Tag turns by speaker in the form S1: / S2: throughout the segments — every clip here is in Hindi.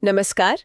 S1: नमस्कार।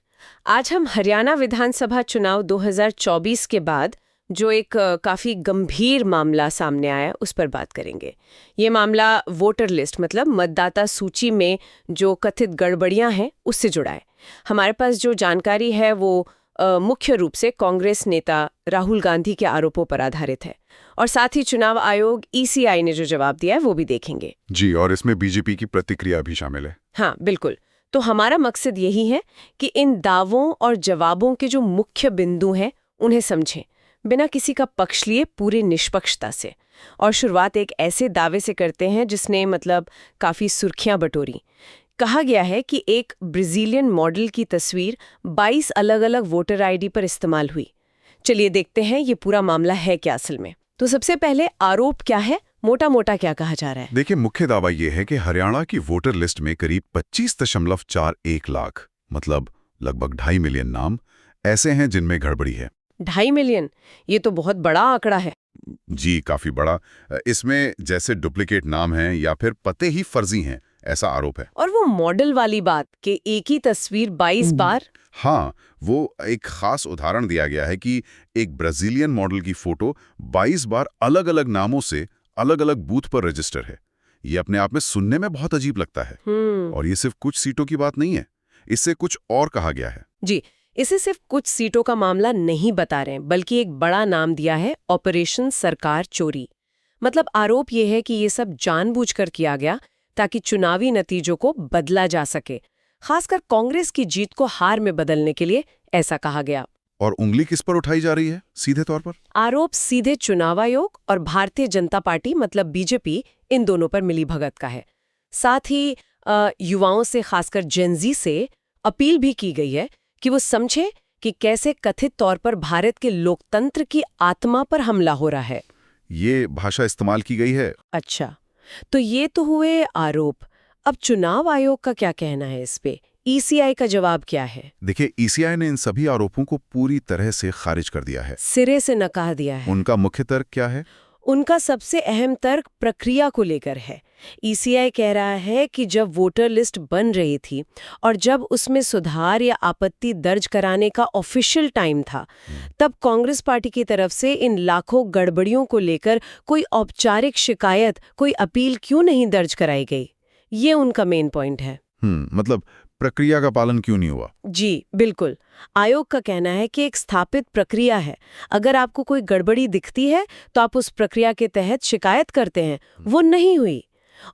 S1: आज हम हरियाणा विधानसभा चुनाव 2024 के बाद जो एक काफ़ी गंभीर मामला सामने आया उस पर बात करेंगे। ये मामला वोटर लिस्ट मतलब मतदाता सूची में जो कथित गड़बड़ियां हैं उससे जुड़ा है। हमारे पास जो जानकारी है वो मुख्य रूप से कांग्रेस नेता राहुल गांधी के आरोपों पर आधारित है और साथ ही चुनाव आयोग ईसीआई ने जो जवाब दिया है वो भी देखेंगे।
S2: जी, और इसमें बीजेपी की प्रतिक्रिया भी शामिल है।
S1: हाँ बिल्कुल। तो हमारा मकसद यही है कि इन दावों और जवाबों के जो मुख्य बिंदु हैं उन्हें समझें बिना किसी का पक्ष लिए, पूरी निष्पक्षता से। और शुरुआत एक ऐसे दावे से करते हैं जिसने काफ़ी सुर्खियां बटोरी। कहा गया है कि एक ब्राज़ीलियन मॉडल की तस्वीर 22 अलग अलग वोटर आईडी पर इस्तेमाल हुई। चलिए देखते हैं ये पूरा मामला है क्या असल में। तो सबसे पहले आरोप क्या है, मोटा मोटा क्या कहा जा रहा है?
S2: देखिए, मुख्य दावा ये है कि हरियाणा की वोटर लिस्ट में करीब 25.41 लाख मतलब लगभग 2.5 मिलियन नाम ऐसे हैं जिनमें गड़बड़ी है।
S1: 2.5 मिलियन, ये तो बहुत बड़ा आंकड़ा है।
S2: जी, काफी बड़ा। इसमें जैसे डुप्लीकेट नाम हैं या फिर पते ही फर्जी हैं, ऐसा आरोप है।
S1: और वो मॉडल वाली बात कि एक ही तस्वीर 22 बार।
S2: हाँ, वो एक खास उदाहरण दिया गया है कि एक ब्राजीलियन मॉडल की फोटो 22 बार अलग अलग नामों से अलग अलग बूथ पर रजिस्टर है। ये अपने आप में सुनने में बहुत अजीब लगता है। और ये सिर्फ कुछ सीटों की बात नहीं है, इससे कुछ और कहा गया है।
S1: जी, इसे सिर्फ कुछ सीटों का मामला नहीं बता रहे हैं, बल्कि एक बड़ा नाम दिया है, ऑपरेशन सरकार चोरी। मतलब आरोप ये है कि ये सब जानबूझकर किया गया ताकि चुनावी नतीजों को बदला जा सके, खासकर कांग्रेस की जीत को हार में बदलने के लिए ऐसा कहा गया।
S2: और उंगली किस पर उठाई जा रही है सीधे तौर पर?
S1: आरोप सीधे चुनाव आयोग और भारतीय जनता पार्टी मतलब बीजेपी, इन दोनों पर मिलीभगत का है। साथ ही युवाओं से, खासकर जेनजी से अपील भी की गई है कि वो समझे कि कैसे कथित तौर पर भारत के लोकतंत्र की आत्मा पर हमला हो रहा है।
S2: ये भाषा इस्तेमाल की गई है।
S1: अच्छा, तो ये तो हुए आरोप। अब चुनाव आयोग का क्या कहना है इस पे? ईसीआई का जवाब क्या है?
S2: देखिए, ईसीआई ने इन सभी आरोपों को पूरी तरह से खारिज कर दिया है,
S1: सिरे से नकार दिया है।
S2: उनका मुख्य तर्क क्या है?
S1: उनका सबसे अहम तर्क प्रक्रिया को लेकर है। ईसीआई कह रहा है कि जब वोटर लिस्ट बन रही थी और जब उसमें सुधार या आपत्ति दर्ज कराने का ऑफिशियल टाइम था, तब कांग्रेस पार्टी की तरफ से इन लाखों गड़बड़ियों को लेकर कोई औपचारिक शिकायत, कोई अपील क्यों नहीं दर्ज कराई गई? ये उनका मेन पॉइंट है।
S2: मतलब प्रक्रिया का पालन क्यों नहीं हुआ?
S1: जी बिल्कुल। आयोग का कहना है कि एक स्थापित प्रक्रिया है। अगर आपको कोई गड़बड़ी दिखती है तो आप उस प्रक्रिया के तहत शिकायत करते हैं, वो नहीं हुई।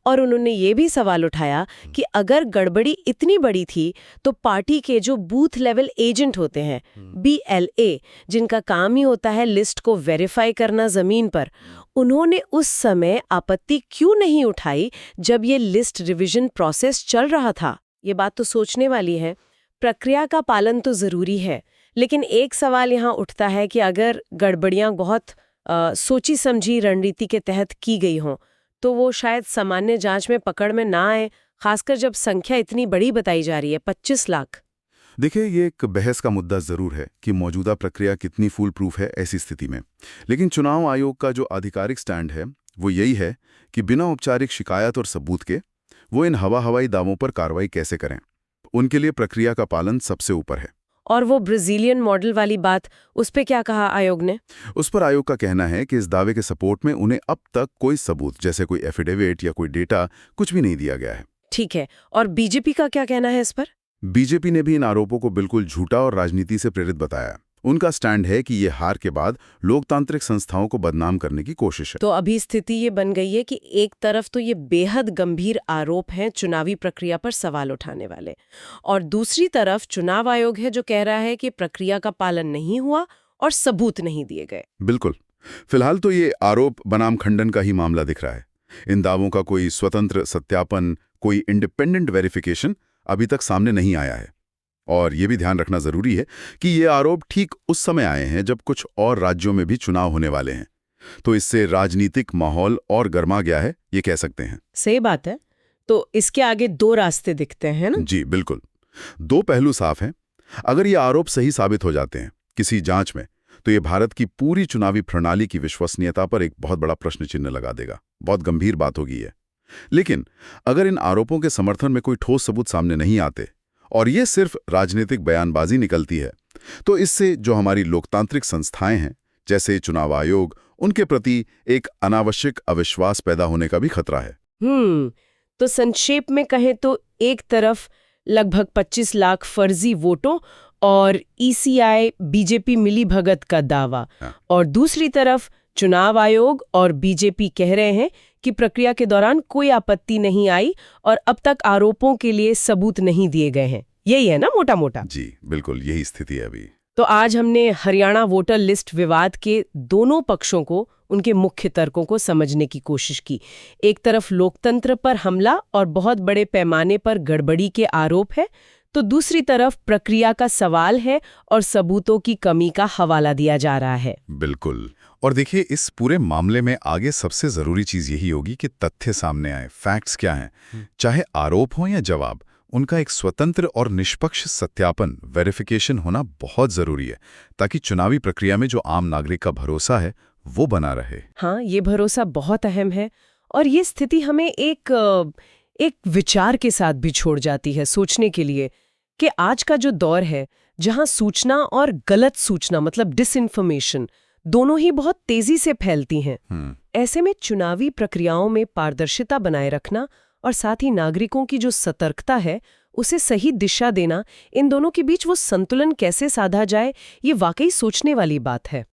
S1: और उन्होंने ये भी सवाल उठाया कि अगर गड़बड़ी इतनी बड़ी थी तो पार्टी के जो बूथ लेवल एजेंट होते हैं, BLA, जिनका काम ही होता है लिस्ट को वेरीफाई करना जमीन पर, उन्होंने उस समय आपत्ति क्यों नहीं उठाई जब ये लिस्ट रिवीजन प्रोसेस चल रहा था? ये बात तो सोचने वाली है। प्रक्रिया का पालन तो जरूरी है, लेकिन एक सवाल यहाँ उठता है कि अगर गड़बड़ियां बहुत सोची समझी रणनीति के तहत की गई हों तो वो शायद सामान्य जांच में पकड़ में ना आए, खासकर जब संख्या इतनी बड़ी बताई जा रही है, 25 लाख।
S2: देखिए, ये एक बहस का मुद्दा जरूर है कि मौजूदा प्रक्रिया कितनी फूल प्रूफ है ऐसी स्थिति में। लेकिन चुनाव आयोग का जो आधिकारिक स्टैंड है वो यही है कि बिना औपचारिक शिकायत और सबूत के वो इन हवाई दावों पर कार्रवाई कैसे करें। उनके लिए प्रक्रिया का पालन सबसे ऊपर है।
S1: और वो ब्राजीलियन मॉडल वाली बात, उस पे क्या कहा आयोग ने?
S2: उस पर आयोग का कहना है कि इस दावे के सपोर्ट में उन्हें अब तक कोई सबूत, जैसे कोई एफिडेविट या कोई डेटा, कुछ भी नहीं दिया गया है।
S1: ठीक है, और बीजेपी का क्या कहना है इस पर?
S2: बीजेपी ने भी इन आरोपों को बिल्कुल झूठा और राजनीति से प्रेरित बताया। उनका स्टैंड है कि ये हार के बाद लोकतांत्रिक संस्थाओं को बदनाम करने की कोशिश है।
S1: तो अभी स्थिति ये बन गई है कि एक तरफ तो ये बेहद गंभीर आरोप हैं चुनावी प्रक्रिया पर सवाल उठाने वाले, और दूसरी तरफ चुनाव आयोग है जो कह रहा है कि प्रक्रिया का पालन नहीं हुआ और सबूत नहीं दिए गए।
S2: बिल्कुल। फिलहाल तो ये आरोप बनाम खंडन का ही मामला दिख रहा है। इन दावों का कोई स्वतंत्र सत्यापन, कोई इंडिपेंडेंट वेरिफिकेशन अभी तक सामने नहीं आया है। और ये भी ध्यान रखना जरूरी है कि ये आरोप ठीक उस समय आए हैं जब कुछ और राज्यों में भी चुनाव होने वाले हैं। तो इससे राजनीतिक माहौल और गर्मा गया है, ये कह सकते हैं।
S1: सही बात है। तो इसके आगे दो रास्ते दिखते हैं ना?
S2: जी बिल्कुल। दो पहलू साफ हैं। अगर ये आरोप सही साबित हो जाते हैं किसी जांच में, तो ये भारत की पूरी चुनावी प्रणाली की विश्वसनीयता पर एक बहुत बड़ा प्रश्न चिन्ह लगा देगा। बहुत गंभीर बात होगी ये। लेकिन अगर इन आरोपों के समर्थन में कोई ठोस सबूत सामने नहीं आते और ये सिर्फ राजनीतिक बयानबाजी निकलती है, तो इससे जो हमारी लोकतांत्रिक संस्थाएं हैं, जैसे चुनाव आयोग, उनके प्रति एक अनावश्यक अविश्वास पैदा होने का भी खतरा है।
S1: तो संक्षेप में कहें तो एक तरफ लगभग 25 लाख फर्जी वोटों और ईसीआई बीजेपी मिलीभगत का दावा, और दूसरी तरफ चुनाव आयोग और बीजेपी कह रहे हैं कि प्रक्रिया के दौरान कोई आपत्ति नहीं आई और अब तक आरोपों के लिए सबूत नहीं दिए गए हैं। यही है ना मोटा मोटा?
S2: जी बिल्कुल, यही स्थिति है अभी।
S1: तो आज हमने हरियाणा वोटर लिस्ट विवाद के दोनों पक्षों को, उनके मुख्य तर्कों को समझने की कोशिश की। एक तरफ लोकतंत्र पर हमला और बहुत बड़े पैमाने पर गड़बड़ी के आरोप है, तो दूसरी तरफ प्रक्रिया का सवाल है और सबूतों की कमी का हवाला दिया जा रहा है।
S3: बिल्कुल। और देखिए, इस पूरे मामले में आगे सबसे जरूरी चीज यही होगी कि तथ्य सामने आए, फैक्ट्स क्या हैं। चाहे आरोप हो या जवाब, उनका एक स्वतंत्र और निष्पक्ष सत्यापन, वेरिफिकेशन होना बहुत जरूरी है, ताकि चुनावी प्रक्रिया में जो आम नागरिक का भरोसा है वो बना रहे।
S1: हाँ, ये भरोसा बहुत अहम है, और ये स्थिति हमें एक विचार के साथ भी छोड़ जाती है सोचने के लिए कि आज का जो दौर है, जहां सूचना और गलत सूचना मतलब डिसइंफॉर्मेशन दोनों ही बहुत तेजी से फैलती हैं। ऐसे में चुनावी प्रक्रियाओं में पारदर्शिता बनाए रखना और साथ ही नागरिकों की जो सतर्कता है उसे सही दिशा देना, इन दोनों के बीच वो संतुलन कैसे साधा जाए, ये वाकई सोचने वाली बात है।